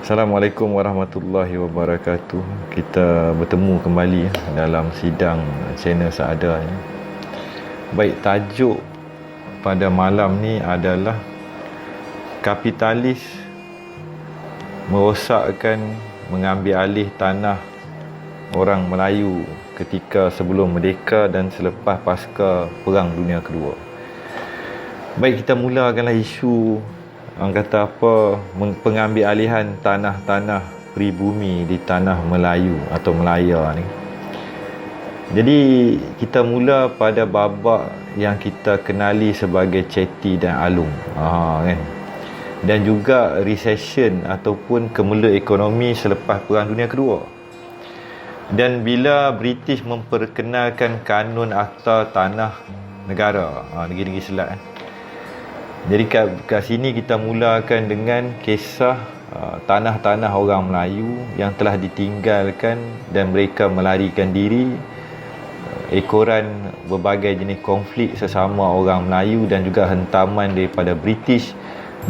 Assalamualaikum warahmatullahi wabarakatuh. Kita bertemu kembali dalam sidang channel Saada ni. Baik, tajuk pada malam ni adalah kapitalis merosakkan, mengambil alih tanah orang Melayu ketika sebelum merdeka dan selepas pasca Perang Dunia Kedua. Baik, kita mulakanlah isu orang kata apa, pengambil alihan tanah-tanah pribumi di tanah Melayu atau Melaya ni. Jadi kita mula pada babak yang kita kenali sebagai Ceti dan Alung, kan? Dan juga recession ataupun kemelut ekonomi selepas Perang Dunia Kedua. Dan bila British memperkenalkan kanun Akta Tanah Negara, negeri-negeri Selat, jadi kat sini kita mulakan dengan kisah tanah-tanah orang Melayu yang telah ditinggalkan dan mereka melarikan diri, ekoran berbagai jenis konflik sesama orang Melayu dan juga hentaman daripada British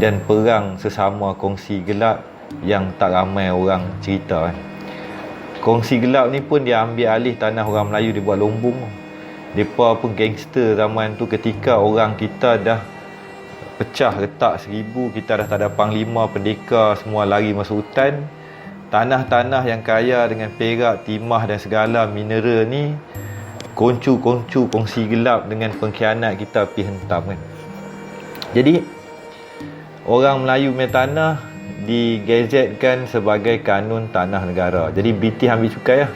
dan perang sesama kongsi gelap yang tak ramai orang cerita. Kongsi gelap ni pun dia ambil alih tanah orang Melayu, dia buat lombong. Mereka pun gangster zaman tu ketika orang kita dah pecah retak 1000, kita dah tak ada panglima, pendekar, semua lari masuk hutan. Tanah-tanah yang kaya dengan perak, timah dan segala mineral ni, koncu-koncu kongsi gelap dengan pengkhianat kita pergi hentam, kan. Jadi orang Melayu punya tanah digazetkan sebagai kanun tanah negara. Jadi British ambil cukai lah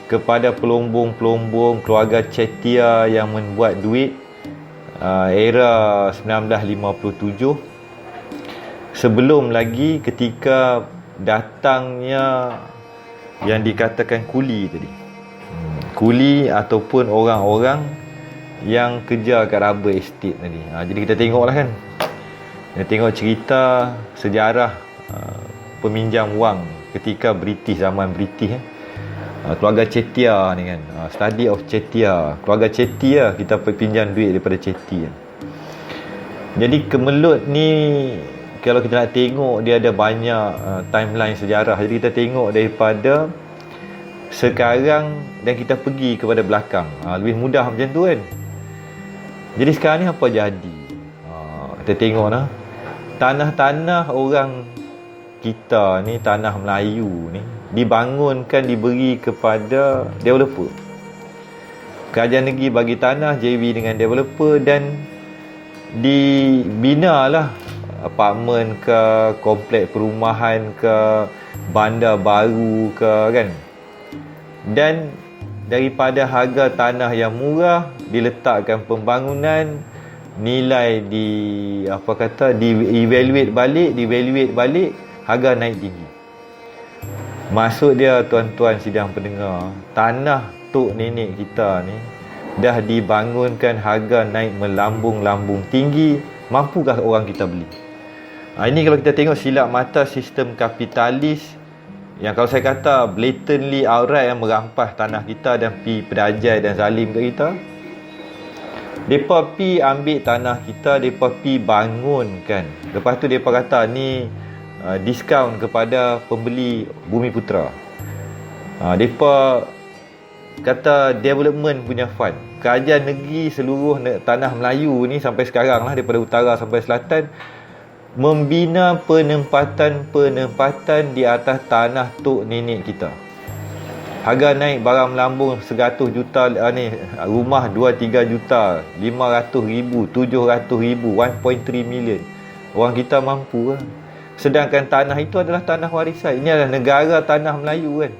kepada pelombong-pelombong keluarga Cetia yang membuat duit era 1957, sebelum lagi ketika datangnya yang dikatakan kuli tadi. Kuli ataupun orang-orang yang kerja kat rubber estate tadi. Jadi kita tengoklah, kan. Kita tengok cerita sejarah peminjam wang ketika British, zaman British, keluarga Cetia ni, kan. Study of Cetia, keluarga Cetia, kita pinjam duit daripada Ceti, kan. Jadi kemelut ni kalau kita nak tengok, dia ada banyak timeline sejarah. Jadi kita tengok daripada sekarang dan kita pergi kepada belakang, lebih mudah macam tu, kan. Jadi sekarang ni apa jadi? Kita tengok lah, tanah-tanah orang kita ni, tanah Melayu ni, dibangunkan, diberi kepada developer. Kerajaan negeri bagi tanah, JV dengan developer, dan dibinalah apartmen ke, kompleks perumahan ke, bandar baru ke, kan. Dan daripada harga tanah yang murah, diletakkan pembangunan, nilai di evaluate balik, harga naik tinggi. Maksud dia, tuan-tuan sidang pendengar, tanah tok nenek kita ni dah dibangunkan, harga naik melambung-lambung tinggi. Mampukah orang kita beli? Ini kalau kita tengok silap mata sistem kapitalis yang kalau saya kata blatantly outright yang merampas tanah kita dan pi pedajai dan zalim kat kita. Mereka pi ambil tanah kita, mereka pi bangunkan. Lepas tu mereka kata ni diskaun kepada pembeli Bumiputera. Mereka kata development punya fund. Kerajaan negeri seluruh tanah Melayu ni sampai sekarang lah, daripada utara sampai selatan, membina penempatan di atas tanah tok nenek kita. Harga naik barang melambung 100 juta ni, rumah 2-3 juta, 500 ribu, 700 ribu, 1.3 million. Orang kita mampu lah. Sedangkan tanah itu adalah tanah warisan. Ini adalah negara tanah Melayu, kan.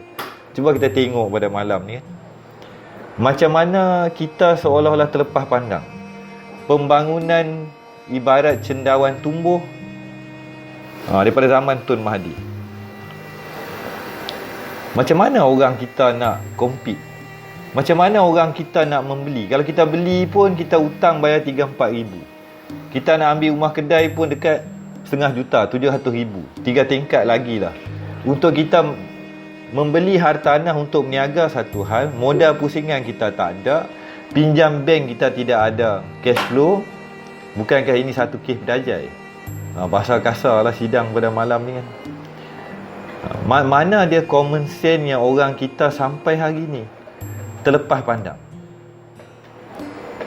Cuba kita tengok pada malam ni, kan. Macam mana kita seolah-olah terlepas pandang. Pembangunan ibarat cendawan tumbuh daripada zaman Tun Mahathir. Macam mana orang kita nak compete? Macam mana orang kita nak membeli? Kalau kita beli pun kita hutang bayar 3-4 ribu. Kita nak ambil rumah kedai pun dekat setengah juta, 700 ribu. 3 tingkat lagi lah. Untuk kita membeli hartanah untuk berniaga satu hal, modal pusingan kita tak ada, pinjam bank kita tidak ada cash flow. Bukankah ini satu kes pedajai? Bahasa kasar lah sidang pada malam ni, kan. Mana dia common sense yang orang kita sampai hari ni terlepas pandang.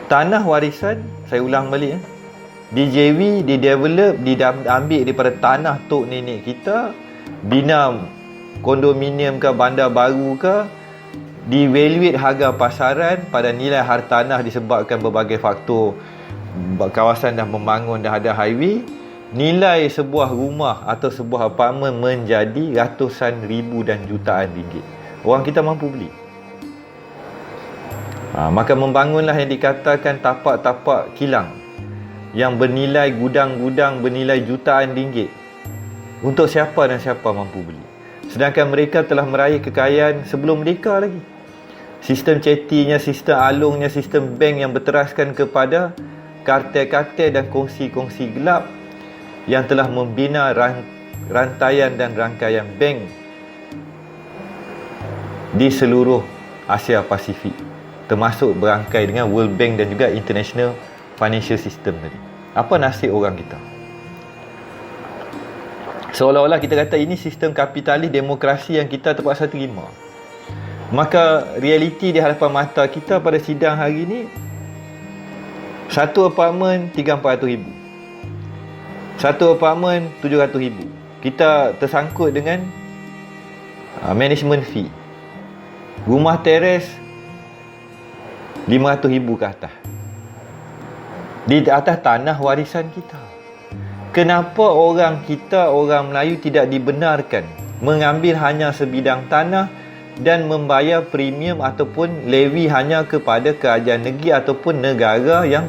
Tanah warisan, saya ulang balik, DJV didevelop, diambil daripada tanah tok nenek kita, bina kondominium ke, bandar baru ke, di-evaluate harga pasaran pada nilai hartanah disebabkan berbagai faktor. Kawasan dah membangun, dah ada highway, nilai sebuah rumah atau sebuah apartmen menjadi ratusan ribu dan jutaan ringgit. Orang kita mampu beli. Maka membangunlah yang dikatakan tapak-tapak kilang yang bernilai gudang-gudang bernilai jutaan ringgit. Untuk siapa dan siapa mampu beli? Sedangkan mereka telah meraih kekayaan sebelum merdeka lagi. Sistem cetinya, sistem alungnya, sistem bank yang berteraskan kepada kartel-kartel dan kongsi-kongsi gelap yang telah membina rantaian dan rangkaian bank di seluruh Asia Pasifik, termasuk berangkai dengan World Bank dan juga International Financial System tadi. Apa nasib orang kita? Seolah-olah kita kata ini sistem kapitalis demokrasi yang kita terpaksa terima. Maka realiti di hadapan mata kita pada sidang hari ini, satu apartmen 300-400 ribu, satu apartmen 700 ribu. Kita tersangkut dengan management fee. Rumah teres 500 ribu ke atas, di atas tanah warisan kita. Kenapa orang kita, orang Melayu tidak dibenarkan mengambil hanya sebidang tanah dan membayar premium ataupun levy hanya kepada kerajaan negeri ataupun negara yang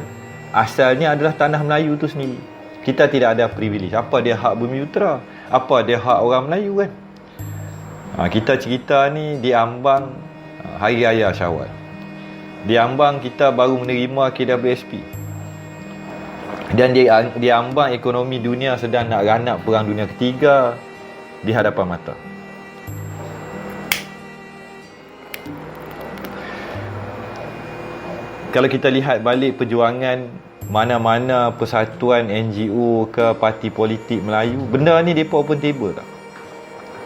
asalnya adalah tanah Melayu itu sendiri? Kita tidak ada privilege. Apa dia hak bumi utara? Apa dia hak orang Melayu kan? Kita cerita ni di ambang Hari Raya Syawal. Di ambang kita baru menerima KWSP. Dan di ambang ekonomi dunia sedang nak ranak perang dunia ketiga di hadapan mata. Kalau kita lihat balik perjuangan mana-mana persatuan NGO ke parti politik Melayu, benda ni mereka open table tak?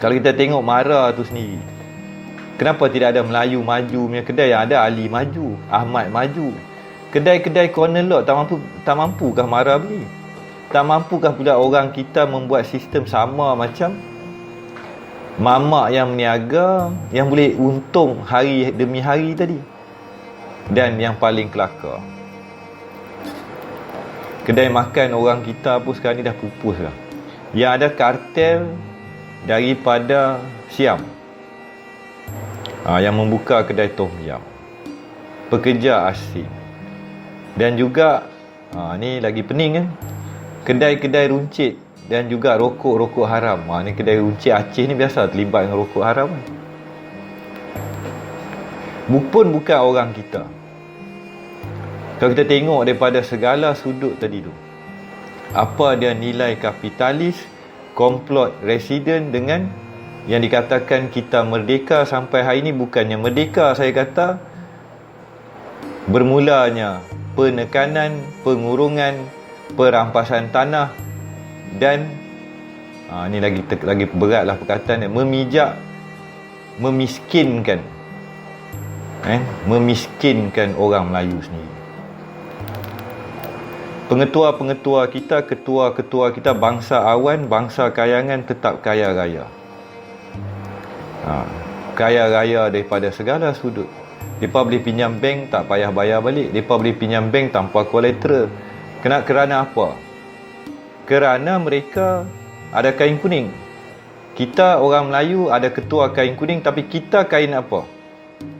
Kalau kita tengok MARA tu sendiri, kenapa tidak ada Melayu maju punya kedai? Yang ada Ali maju, Ahmad maju. Kedai-kedai corner lot tak mampukah MARA beli? Tak mampukah pula orang kita membuat sistem sama macam mamak yang meniaga, yang boleh untung hari demi hari tadi? Dan yang paling kelakar, kedai makan orang kita pun sekarang ni dah pupus lah. Yang ada kartel daripada Siam, yang membuka kedai tom yam, pekerja asing. Dan juga ni lagi pening kan, kedai-kedai runcit dan juga rokok-rokok haram. Ni kedai runcit Aceh ni biasa terlibat dengan rokok haram kan? Bukan orang kita. Kalau kita tengok daripada segala sudut tadi tu, apa dia nilai kapitalis, komplot residen dengan yang dikatakan kita merdeka sampai hari ini? Bukannya merdeka, saya kata bermulanya penekanan, pengurungan, perampasan tanah dan ni lagi beratlah perkataan, memiskinkan memiskinkan orang Melayu sendiri. Pengetua-pengetua kita, ketua-ketua kita, bangsa awan, bangsa kayangan tetap kaya raya. Kaya raya daripada segala sudut. Mereka boleh pinjam bank, tak payah bayar balik. Mereka boleh pinjam bank tanpa kolateral. Kerana apa? Kerana mereka ada kain kuning. Kita orang Melayu ada ketua kain kuning, tapi kita kain apa?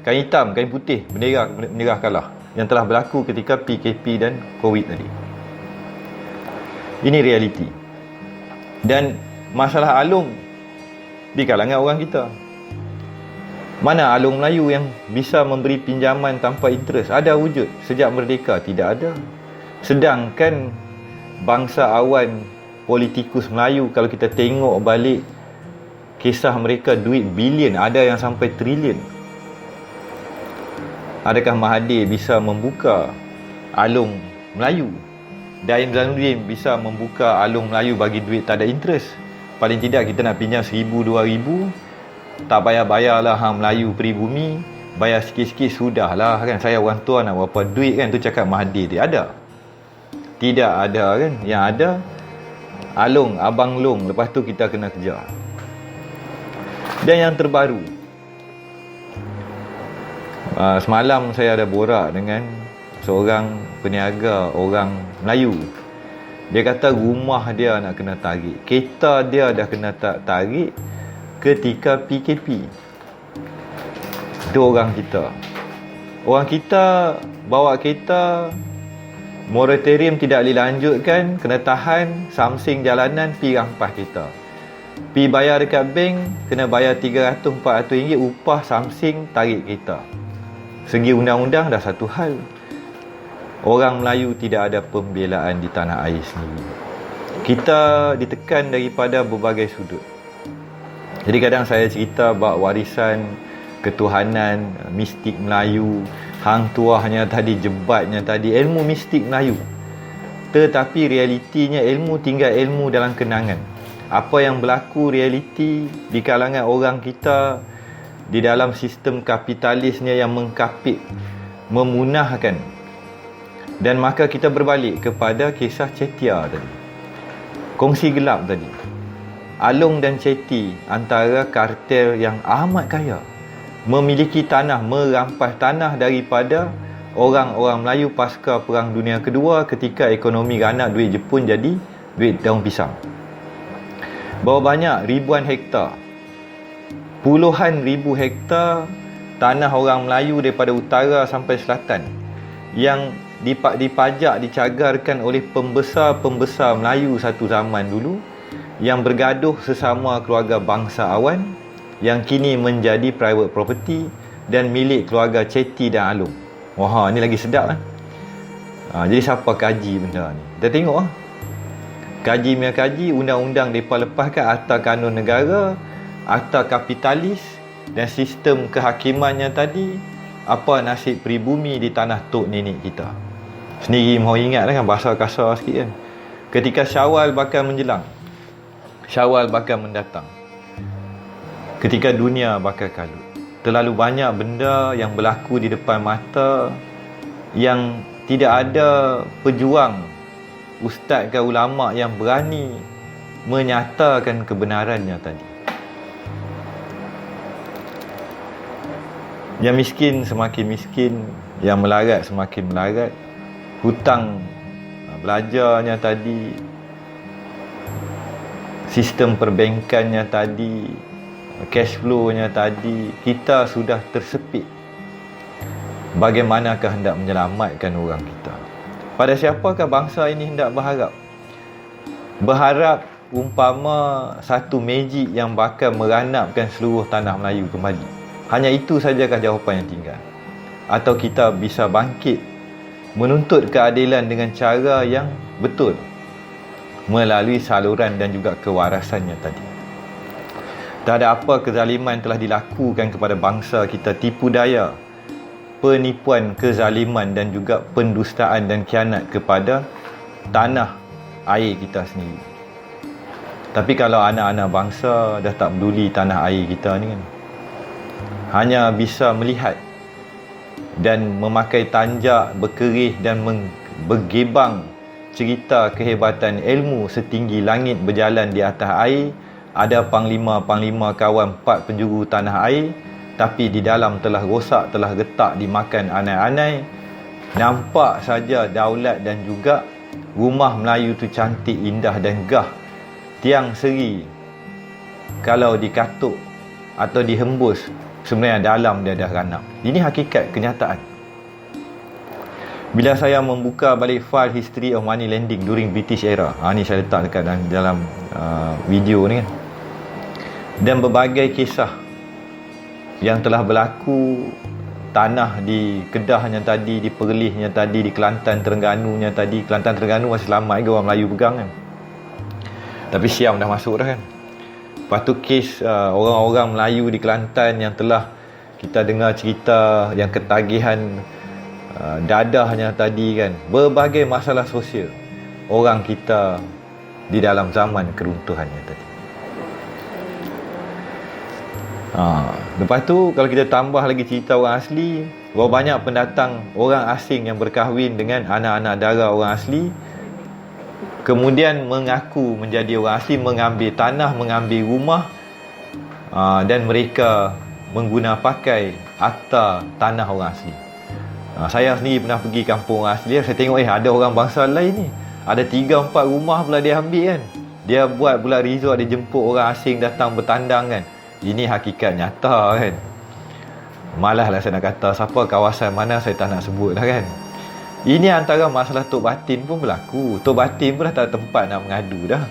Kain hitam, kain putih, bendera kalah. Yang telah berlaku ketika PKP dan COVID tadi. Ini realiti. Dan masalah alung di kalangan orang kita. Mana alung Melayu yang bisa memberi pinjaman tanpa interest? Ada wujud sejak merdeka? Tidak ada. Sedangkan bangsa awan politikus Melayu, kalau kita tengok balik kisah mereka, duit bilion, ada yang sampai trilion. Adakah Mahathir bisa membuka alung Melayu? Daim Zainuddin bisa membuka alung Melayu bagi duit tak ada interest? paling tidak kita nak pinjam 1,000, 2,000, tak payah bayarlah hang Melayu peribumi, bayar sikit-sikit sudahlah kan. Saya orang tua nak berapa duit kan, tu cakap Mahathir dia ada. Tidak ada kan. Yang ada Along, Abang Long, lepas tu kita kena kejar. Dan yang terbaru, semalam saya ada borak dengan seorang peniaga orang Melayu. Dia kata rumah dia nak kena tarik, kereta dia dah kena tarik ketika PKP. Itu orang kita. Orang kita bawa kereta, moratorium tidak boleh lanjutkan, kena tahan, samsing jalanan, pi rampas kereta. Pi bayar dekat bank, kena bayar 300-400 ringgit upah samsing tarik kereta. Segi undang-undang dah satu hal. Orang Melayu tidak ada pembelaan di tanah air sendiri. Kita ditekan daripada berbagai sudut. Jadi kadang saya cerita bab warisan ketuhanan mistik Melayu, hang tuahnya tadi, jebatnya tadi, ilmu mistik Melayu. Tetapi realitinya ilmu tinggal ilmu dalam kenangan. Apa yang berlaku realiti di kalangan orang kita di dalam sistem kapitalisnya yang mengkapit, memunahkan. Dan maka kita berbalik kepada kisah Cetia tadi, kongsi gelap tadi. Along dan Ceti antara kartel yang amat kaya, memiliki tanah, merampas tanah daripada orang-orang Melayu pasca Perang Dunia Kedua ketika ekonomi ganak, duit Jepun jadi duit daun pisang. Berapa banyak? Ribuan hektar, puluhan ribu hektar tanah orang Melayu daripada utara sampai selatan yang dipajak, dicagarkan oleh pembesar-pembesar Melayu satu zaman dulu, yang bergaduh sesama keluarga bangsawan, yang kini menjadi private property dan milik keluarga Ceti dan Along. Wah, ni lagi sedap kan. Jadi siapa kaji benda ni? Kita tengok lah. Kaji undang-undang mereka lepaskan, Akta Kanun Negara, Akta Kapitalis dan sistem kehakimannya tadi. Apa nasib pribumi di tanah tok nenek kita? Sendiri mahu ingat kan, bahasa kasar sikit kan. Ketika Syawal bakal menjelang, Syawal bakal mendatang, ketika dunia bakal kalut, terlalu banyak benda yang berlaku di depan mata yang tidak ada pejuang, ustaz ke ulama yang berani menyatakan kebenarannya tadi. Yang miskin semakin miskin, yang melarat semakin melarat, hutang belajarnya tadi, sistem perbankannya tadi, cash flow-nya tadi, kita sudah tersepit. Bagaimanakah hendak menyelamatkan orang kita? Pada siapakah bangsa ini hendak berharap? Berharap umpama satu magic yang bakal meranapkan seluruh tanah Melayu kembali. Hanya itu sajakah jawapan yang tinggal? Atau kita bisa bangkit menuntut keadilan dengan cara yang betul melalui saluran dan juga kewarasannya tadi? Tak ada apa kezaliman telah dilakukan kepada bangsa kita, tipu daya, penipuan, kezaliman dan juga pendustaan dan khianat kepada tanah air kita sendiri. Tapi kalau anak-anak bangsa dah tak peduli tanah air kita ni kan, hanya bisa melihat dan memakai tanjak, berkerih dan bergebang cerita kehebatan ilmu setinggi langit berjalan di atas air. Ada panglima-panglima kawan 4 penjuru tanah air, tapi di dalam telah rosak, telah retak, dimakan anai-anai. Nampak saja daulat dan juga rumah Melayu tu cantik, indah dan gah. Tiang seri kalau dikatuk atau dihembus, sebenarnya dalam dia dah ranap. Ini hakikat kenyataan. Bila saya membuka balik file History of Money Lending during British era, ni saya letak dekat dalam video ni kan, dan berbagai kisah yang telah berlaku, tanah di Kedahnya tadi, di Perlihnya tadi, di Kelantan Terengganu-nya tadi. Kelantan Terengganu masih selamat ke orang Melayu pegang kan, tapi Siam dah masuk dah kan. Lepas tu kes orang-orang Melayu di Kelantan yang telah kita dengar cerita, yang ketagihan dadahnya tadi kan. Berbagai masalah sosial orang kita di dalam zaman keruntuhannya tadi. Lepas tu kalau kita tambah lagi cerita orang asli, berapa banyak pendatang orang asing yang berkahwin dengan anak-anak dara orang asli, kemudian mengaku menjadi orang asli, mengambil tanah, mengambil rumah, dan mereka mengguna pakai akta tanah orang asli. Saya sendiri pernah pergi kampung orang asli, saya tengok ada orang bangsa lain ni, ada 3-4 rumah pula dia ambil kan. Dia buat pula resort, dia jemput orang asing datang bertandang kan. Ini hakikat nyata kan. Malah lah saya nak kata siapa kawasan mana, saya tak nak sebut lah kan. Ini antara masalah Tok Batin pun berlaku. Tok Batin pun dah tak ada tempat nak mengadu dah.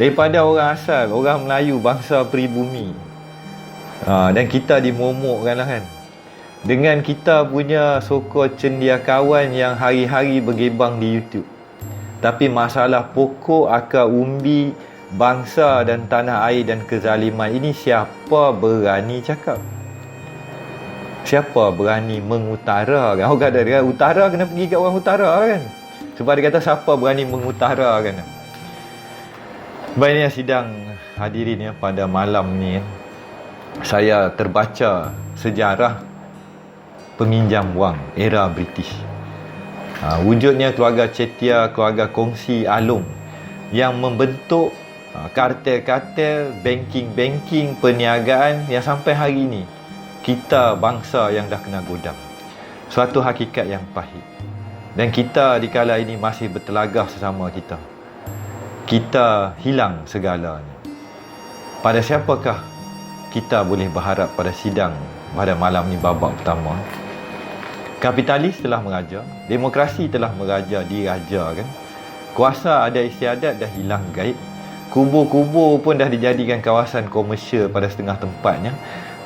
Daripada orang asal, orang Melayu, bangsa peribumi, dan kita dimomokkan lah kan, dengan kita punya sokong cendia kawan yang hari-hari bergebang di YouTube. Tapi masalah pokok akar umbi bangsa dan tanah air dan kezaliman ini, siapa berani cakap? Siapa berani mengutarakan? Orang kata dia utara, kena pergi kat orang utara kan. Sebab dia kata siapa berani mengutarakan. Baiknya sidang hadirin ya, pada malam ni saya terbaca sejarah peminjam wang era British. Wujudnya keluarga Cetia, keluarga kongsi Along yang membentuk kartel-kartel, banking-banking, perniagaan yang sampai hari ini kita bangsa yang dah kena godam. Suatu hakikat yang pahit. Dan kita di kala ini masih bertelagah sesama kita. Kita hilang segalanya. Pada siapakah kita boleh berharap pada sidang pada malam ni babak pertama? Kapitalis telah meraja, demokrasi telah meraja, diraja kan. Kuasa ada istiadat dah hilang gaib. Kubur-kubur pun dah dijadikan kawasan komersial pada setengah tempatnya.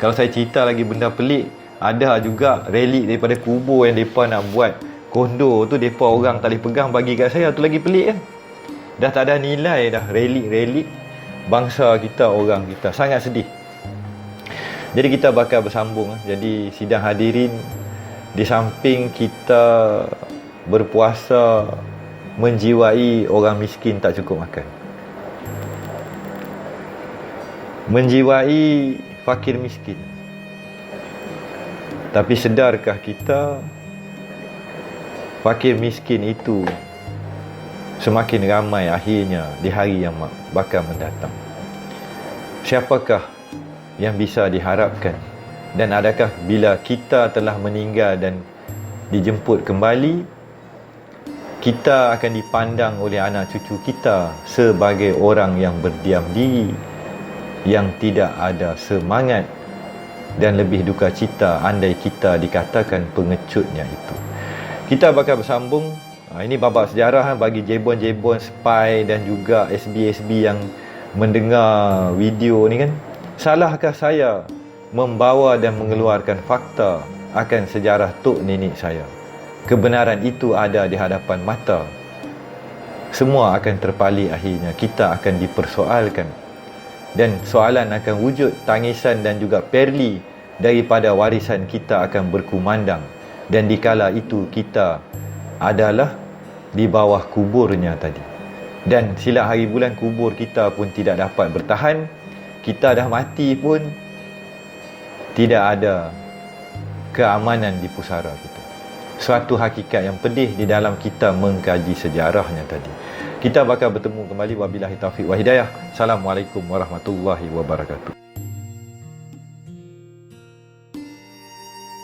Kalau saya cerita lagi benda pelik, ada juga relik daripada kubur yang mereka nak buat kondo tu, mereka orang tak boleh pegang, bagi kat saya tu lagi pelik kan. Dah tak ada nilai dah relik-relik bangsa kita, orang kita. Sangat sedih. Jadi kita bakal bersambung. Jadi sidang hadirin, di samping kita berpuasa menjiwai orang miskin tak cukup makan, menjiwai fakir miskin, tapi sedarkah kita fakir miskin itu semakin ramai akhirnya di hari yang bakal mendatang? Siapakah yang bisa diharapkan? Dan adakah bila kita telah meninggal dan dijemput kembali, kita akan dipandang oleh anak cucu kita sebagai orang yang berdiam diri, yang tidak ada semangat, dan lebih duka cita andai kita dikatakan pengecutnya itu. Kita bakal bersambung. Ini babak sejarah bagi jebon-jebon spy dan juga SB-SB yang mendengar video ni kan. Salahkah saya membawa dan mengeluarkan fakta akan sejarah tok nenek saya? Kebenaran itu ada di hadapan mata. Semua akan terpali akhirnya. Kita akan dipersoalkan. Dan soalan akan wujud, tangisan dan juga perli daripada warisan kita akan berkumandang. Dan dikala itu kita adalah di bawah kuburnya tadi. Dan silap hari bulan kubur kita pun tidak dapat bertahan. Kita dah mati pun tidak ada keamanan di pusara kita. Suatu hakikat yang pedih di dalam kita mengkaji sejarahnya tadi. Kita bakal bertemu kembali. Wabillahi taufiq wa hidayah. Assalamualaikum warahmatullahi wabarakatuh.